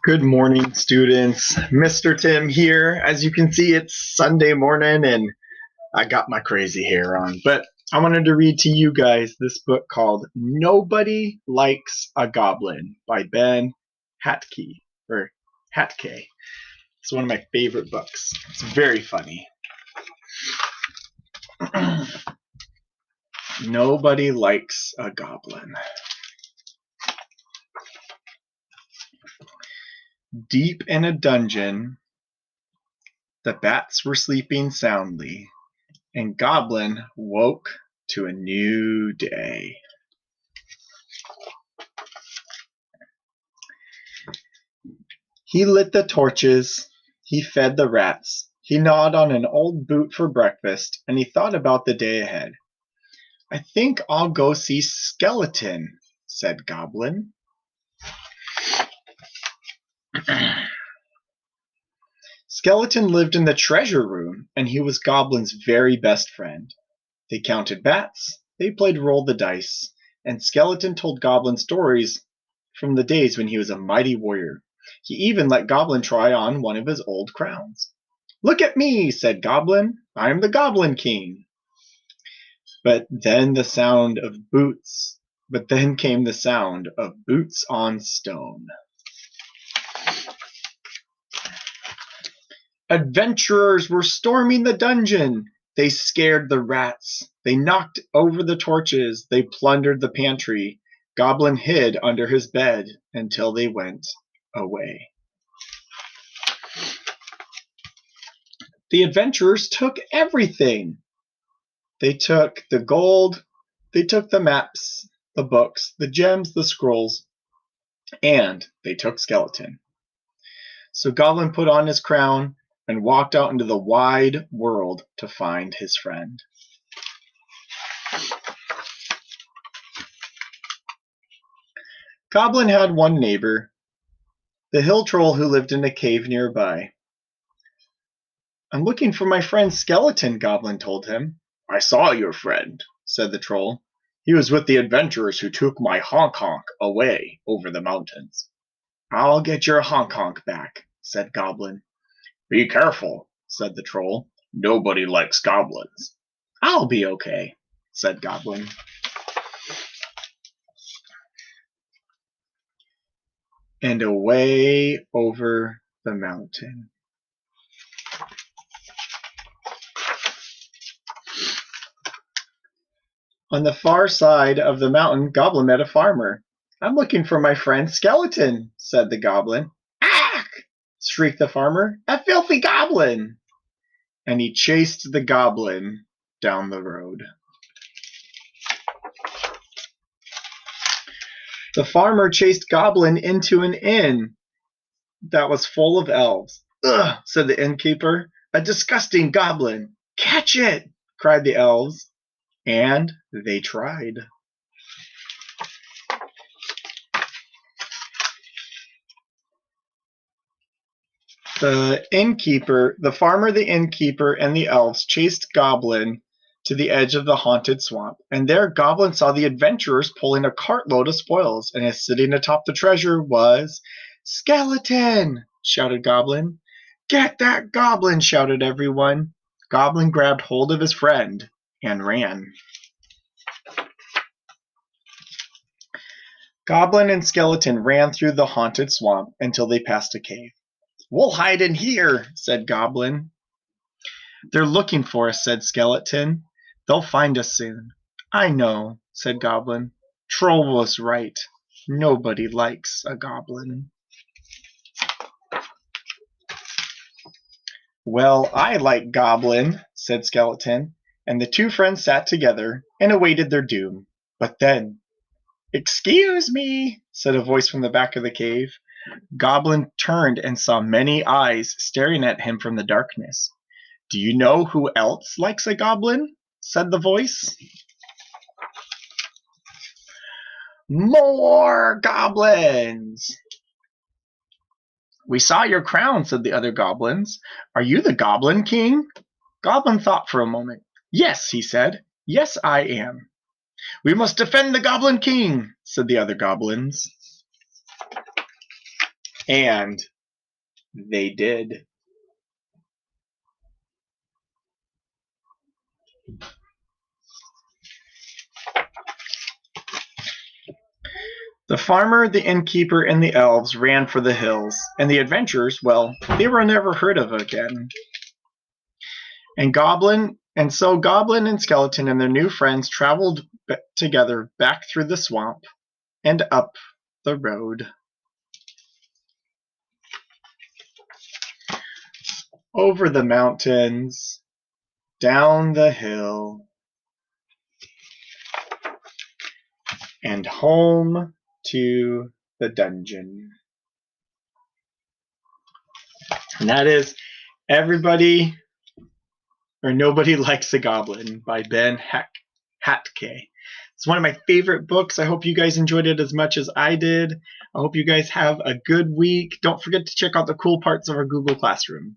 Good morning, students. Mr. Tim here. As you can see, it's Sunday morning and I got my crazy hair on. But I wanted to read to you guys this book called Nobody Likes a Goblin by Ben Hatke, or Hatke. It's one of my favorite books. It's very funny. Nobody likes a goblin. Deep in a dungeon, the bats were sleeping soundly, and Goblin woke to a new day. He lit the torches, he fed the rats, he gnawed on an old boot for breakfast, and he thought about the day ahead. "I think I'll go see Skeleton," said Goblin. Skeleton lived in the treasure room, and he was Goblin's very best friend. They counted bats, they played roll the dice, and Skeleton told Goblin stories from the days when he was a mighty warrior. He even let Goblin try on one of his old crowns. "Look at me," said Goblin. "I'm the Goblin King." But then came the sound of boots on stone. Adventurers were storming the dungeon. They scared the rats. They knocked over the torches. They plundered the pantry. Goblin hid under his bed until they went away. The adventurers took everything. They took the gold, they took the maps, the books, the gems, the scrolls, and they took Skeleton. So Goblin put on his crown and walked out into the wide world to find his friend. Goblin had one neighbor, the hill troll who lived in a cave nearby. "I'm looking for my friend Skeleton," Goblin told him. "I saw your friend," said the troll. "He was with the adventurers who took my honk-honk away over the mountains." "I'll get your honk-honk back," said Goblin. "Be careful," said the troll. "Nobody likes goblins." "I'll be okay," said Goblin. And away over the mountain. On the far side of the mountain, Goblin met a farmer. "I'm looking for my friend Skeleton," said the Goblin. "Ah!" shrieked the farmer. "A filthy goblin!" And he chased the Goblin down the road. The farmer chased Goblin into an inn that was full of elves. "Ugh," said the innkeeper. "A disgusting goblin." "Catch it!" cried the elves. And they tried. The farmer, the innkeeper, and the elves chased Goblin to the edge of the haunted swamp, and there Goblin saw the adventurers pulling a cartload of spoils, and sitting atop the treasure was Skeleton! Shouted Goblin. "Get that goblin!" shouted everyone. Goblin grabbed hold of his friend and ran. Goblin and Skeleton ran through the haunted swamp until they passed a cave. "We'll hide in here," said Goblin. "They're looking for us," said Skeleton. "They'll find us soon." "I know," said Goblin. "Troll was right. Nobody likes a goblin." "Well, I like Goblin," said Skeleton, and the two friends sat together and awaited their doom. But then, "Excuse me," said a voice from the back of the cave. Goblin turned and saw many eyes staring at him from the darkness. "Do you know who else likes a goblin?" said the voice. "More goblins!" "We saw your crown," said the other goblins. "Are you the Goblin King?" Goblin thought for a moment. "Yes," he said. "Yes, I am." "We must defend the Goblin King," said the other goblins. And they did. The farmer, the innkeeper, and the elves ran for the hills, and the adventurers, well, they were never heard of again. So Goblin and Skeleton and their new friends traveled together back through the swamp and up the road. Over the mountains, down the hill, and home to the dungeon. And that is Everybody or Nobody Likes a Goblin by Ben Hatke. It's one of my favorite books. I hope you guys enjoyed it as much as I did. I hope you guys have a good week. Don't forget to check out the cool parts of our Google Classroom.